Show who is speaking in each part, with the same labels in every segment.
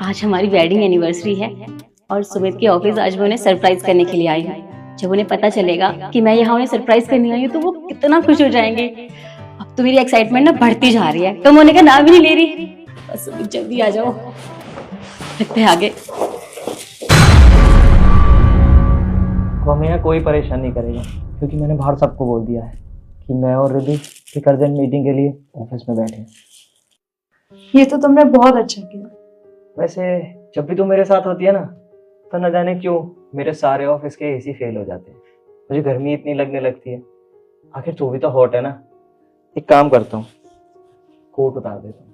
Speaker 1: आज हमारी wedding anniversary है और सुमित के ऑफिस आज मैं उन्हें सरप्राइज करने के लिए आई हूँ। जब उन्हें पता चलेगा कि मैं यहाँ उन्हें सरप्राइज करने आई हूँ तो वो कितना खुश हो जाएंगे। अब तो मेरी एक्साइटमेंट ना बढ़ती जा रही है, कम होने का नाम ही नहीं ले रही। बस सुमित जल्दी आ जाओ, लगते हैं आगे।
Speaker 2: हमें यहाँ कोई परेशान नहीं करेगा क्योंकि मैंने बाहर सबको बोल दिया है कि मैं और रिद्धि एक अर्जेंट मीटिंग के लिए ऑफिस में बैठे हैं।
Speaker 3: ये तो तुमने बहुत अच्छा किया।
Speaker 2: वैसे जब भी तू मेरे साथ होती है ना तो न जाने क्यों मेरे सारे ऑफिस के एसी फेल हो जाते हैं। मुझे गर्मी इतनी लगने लगती है। आखिर तू भी तो हॉट है ना। एक काम करता हूँ, कोट उतार देता हूँ।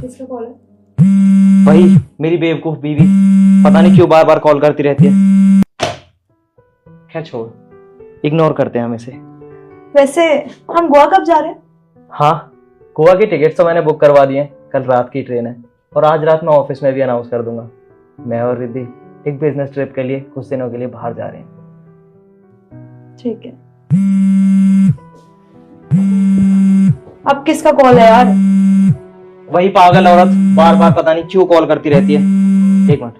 Speaker 3: किसका कॉल है?
Speaker 2: वही मेरी बेवकूफ बीवी, पता नहीं क्यों बार बार कॉल करती रहती है। खैर छोड़, इग्नोर करते हैं हम इसे।
Speaker 3: वैसे हम गोवा कब जा रहे हैं?
Speaker 2: हाँ, गोवा की टिकट्स तो मैंने बुक करवा दिए हैं। कल रात की ट्रेन है और आज रात मैं ऑफिस में भी अनाउंस कर दूंगा। मैं और रिद्धि एक बिजनेस ट्रिप के लिए कुछ दिनों के लिए बाहर जा रहे हैं।
Speaker 3: ठीक है। अब किसका कॉल है यार?
Speaker 2: वही पागल औरत बार बार पता नहीं क्यों कॉल करती रहती है। एक मिनट।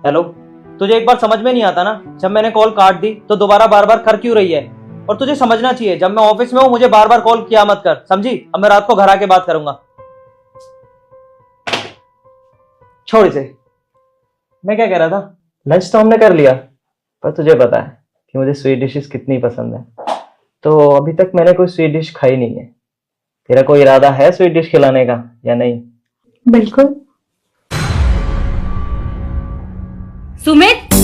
Speaker 2: हेलो, तुझे एक बार समझ में नहीं आता ना, जब मैंने कॉल काट दी तो दोबारा बार बार कर क्यों रही है? और तुझे समझना चाहिए जब मैं ऑफिस में हूं मुझे बार बार कॉल किया मत कर, समझी? अब मैं रात को घर आके बात करूंगा। छोड़ इसे। मैं क्या कह रहा था, लंच तो हमने कर लिया, पर तुझे पता है कि मुझे स्वीट डिशेस कितनी पसंद है, तो अभी तक मैंने कोई स्वीट डिश खाई नहीं है। तेरा कोई इरादा है स्वीट डिश खिलाने का या नहीं?
Speaker 3: बिल्कुल।
Speaker 1: सुमित,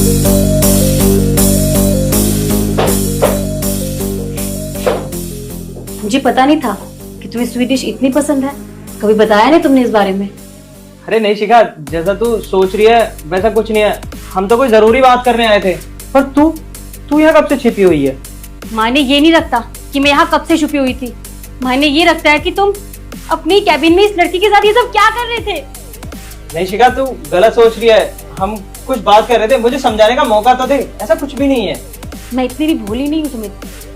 Speaker 1: मुझे पता नहीं था कि तुम्हें स्वीट डिश इतनी पसंद है। कभी बताया नहीं तुमने इस बारे में।
Speaker 2: अरे नहीं शिखा, जैसा तू सोच रही है वैसा कुछ नहीं है। हम तो कोई जरूरी बात करने आए थे। पर तू यहाँ कब से छिपी हुई है?
Speaker 1: मायने ये नहीं रखता कि मैं यहाँ कब से छुपी हुई थी। मायने ये रखता है कि तुम अपनी कैबिन में इस लड़की के साथ ये सब क्या कर रहे थे।
Speaker 2: नहीं शिखा, तू गलत सोच रही है। हम कुछ बात कर रहे थे, मुझे समझाने का मौका तो दे। ऐसा कुछ भी नहीं है।
Speaker 1: मैं इतनी भी भोली नहीं हूँ सुमित।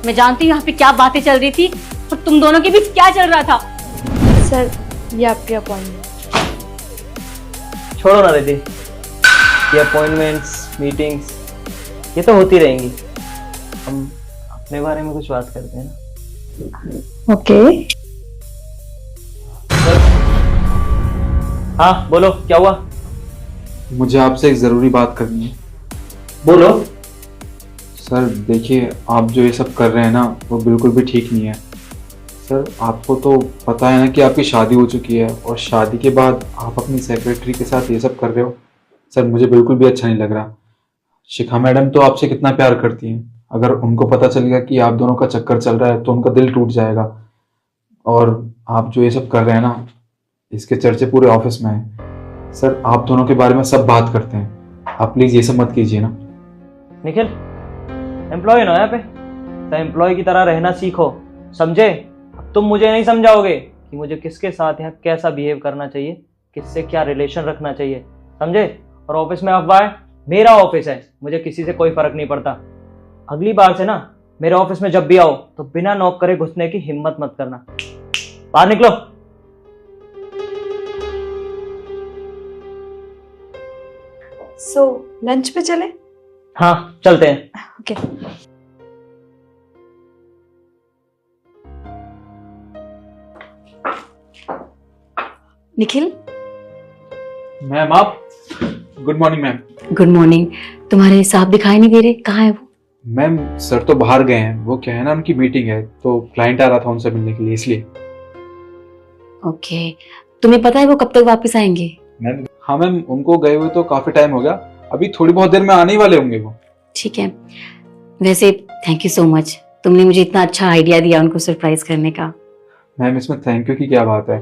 Speaker 1: मैं जानती हूँ यहाँ पे क्या बातें चल रही थी और तुम दोनों के बीच क्या चल रहा था।
Speaker 3: सर, ये आपके अपॉइंटमेंट।
Speaker 2: छोड़ो ना रिद्धि, ये अपॉइंटमेंट्स मीटिंग्स ये तो होती रहेंगी। हम अपने बारे में कुछ बात करते हैं ना।
Speaker 3: ओके।
Speaker 2: हाँ बोलो, क्या हुआ?
Speaker 4: मुझे आपसे एक ज़रूरी बात करनी है।
Speaker 2: बोलो।
Speaker 4: सर देखिए, आप जो ये सब कर रहे हैं ना वो बिल्कुल भी ठीक नहीं है। सर आपको तो पता है ना कि आपकी शादी हो चुकी है और शादी के बाद आप अपनी सेक्रेटरी के साथ ये सब कर रहे हो। सर मुझे बिल्कुल भी अच्छा नहीं लग रहा। शिखा मैडम तो आपसे कितना प्यार करती हैं। अगर उनको पता चल गया कि आप दोनों का चक्कर चल रहा है तो उनका दिल टूट जाएगा। और आप जो ये सब कर रहे हैं ना, इसके चर्चे पूरे ऑफिस में हैं। सर आप दोनों के बारे में सब बात करते हैं। आप प्लीज़ ये सब मत कीजिए ना।
Speaker 2: निखिल, एम्प्लॉय ना यहाँ पे, तो एम्प्लॉय की तरह रहना सीखो, समझे? अब तुम मुझे नहीं समझाओगे कि मुझे किसके साथ यहाँ कैसा बिहेव करना चाहिए, किससे क्या रिलेशन रखना चाहिए, समझे? और ऑफिस में अफवाह है, मेरा ऑफिस है, मुझे किसी से कोई फर्क नहीं पड़ता। अगली बार से ना मेरे ऑफिस में जब भी आओ तो बिना नॉक करे घुसने की हिम्मत मत करना। बाहर निकलो।
Speaker 3: सो लंच पे चले?
Speaker 2: हाँ चलते हैं।
Speaker 3: ओके।
Speaker 1: निखिल,
Speaker 4: मैम आप, good morning ma'am.
Speaker 1: Good morning. तुम्हारे साहब दिखाई नहीं दे रहे, कहाँ है वो?
Speaker 4: मैम सर तो बाहर गए हैं, वो क्या है ना उनकी मीटिंग है तो क्लाइंट आ रहा था उनसे मिलने के लिए, इसलिए।
Speaker 1: ओके, तुम्हें पता है वो कब तक वापस आएंगे?
Speaker 4: मैम हाँ मैम, उनको गए हुए तो काफी टाइम हो गया, अभी थोड़ी बहुत देर में आने ही वाले होंगे वो।
Speaker 1: ठीक है। वैसे थैंक यू सो मच, तुमने मुझे इतना अच्छा आइडिया दिया उनको सरप्राइज करने का।
Speaker 4: मैम इसमें थैंक यू की क्या बात है,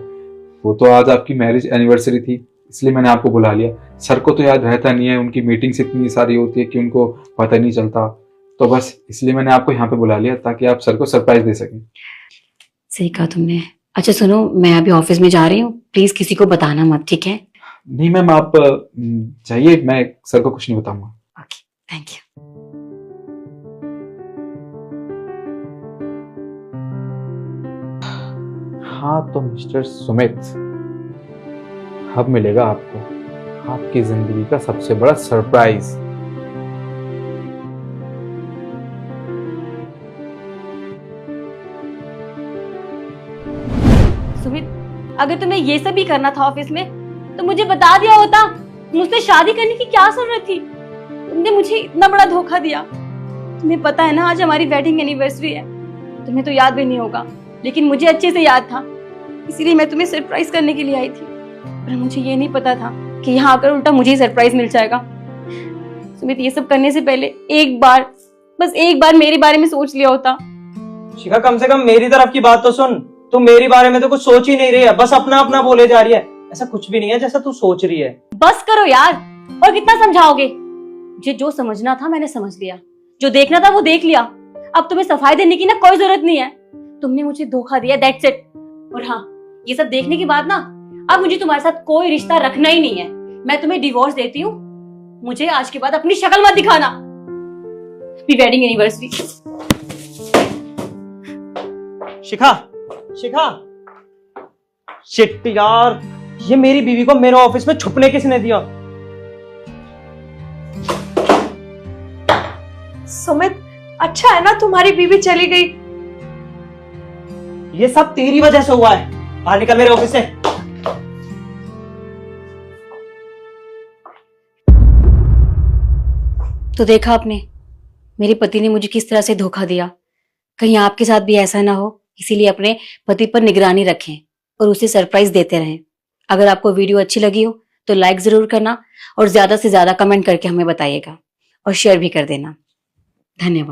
Speaker 4: वो तो आज आपकी मैरिज एनिवर्सरी थी इसलिए मैंने आपको बुला लिया। सर को तो याद रहता नहीं है, उनकी मीटिंग्स इतनी सारी होती है कि उनको पता नहीं चलता, तो बस इसलिए मैंने आपको यहाँ पे बुला लिया ताकि आप सर को सरप्राइज दे सकें।
Speaker 1: सही कहा तुमने। अच्छा सुनो, मैं अभी ऑफिस में जा रही हूँ, प्लीज किसी को बताना मत, ठीक है?
Speaker 4: नहीं मैम आप जाइए, मैं सर को कुछ नहीं बताऊंगा।
Speaker 1: Okay, thank you.
Speaker 4: हाँ तो मिस्टर सुमित, अब मिलेगा आपको आपकी जिंदगी का सबसे बड़ा सरप्राइज।
Speaker 1: सुमित, अगर तुम्हें ये सब भी करना था ऑफिस में तो मुझे बता दिया होता। मुझसे शादी करने की क्या जरूरत थी? तुमने मुझे इतना बड़ा धोखा दिया। तुम्हें पता है ना आज हमारी वेडिंग एनिवर्सरी है। तुम्हें तो याद भी नहीं होगा, लेकिन मुझे अच्छे से याद था, इसीलिए मैं तुम्हें सरप्राइज करने के लिए आई थी। पर मुझे ये नहीं पता था कि यहाँ आकर उल्टा मुझे ही सरप्राइज मिल जाएगा। सुमित, ये सब करने से पहले एक बार, बस एक बार मेरे बारे में सोच लिया होता।
Speaker 2: शिखा, कम से कम मेरी तरफ की बात तो सुन। तू मेरे बारे में तो कुछ सोच ही नहीं रही है, बस अपना अपना बोले जा रही है। ऐसा कुछ भी नहीं है जैसा तू सोच रही है।
Speaker 1: बस करो यार, और कितना समझाओगे? मुझे जो समझना था मैंने समझ लिया, जो देखना था वो देख लिया। अब तुम्हें सफाई देने की ना कोई जरूरत नहीं है। तुमने मुझे धोखा दिया, दैट्स इट। और हाँ, ये सब देखने के बाद ना अब मुझे तुम्हारे साथ कोई रिश्ता रखना ही नहीं है। मैं तुम्हें डिवोर्स देती हूँ। मुझे आज के बाद अपनी शक्ल मत दिखाना। Wedding anniversary.
Speaker 2: Shikha, Shikha, shit यार, ये मेरी बीवी को मेरे ऑफिस में छुपने किसने दिया?
Speaker 3: सुमित, अच्छा है ना तुम्हारी बीवी चली गई।
Speaker 2: ये सब तेरी वजह से हुआ है। बाहर निकल मेरे ऑफिस से।
Speaker 1: तो देखा आपने, मेरे पति ने मुझे किस तरह से धोखा दिया। कहीं आपके साथ भी ऐसा ना हो, इसीलिए अपने पति पर निगरानी रखें और उसे सरप्राइज देते रहें। अगर आपको वीडियो अच्छी लगी हो तो लाइक जरूर करना और ज्यादा से ज्यादा कमेंट करके हमें बताइएगा और शेयर भी कर देना। धन्यवाद।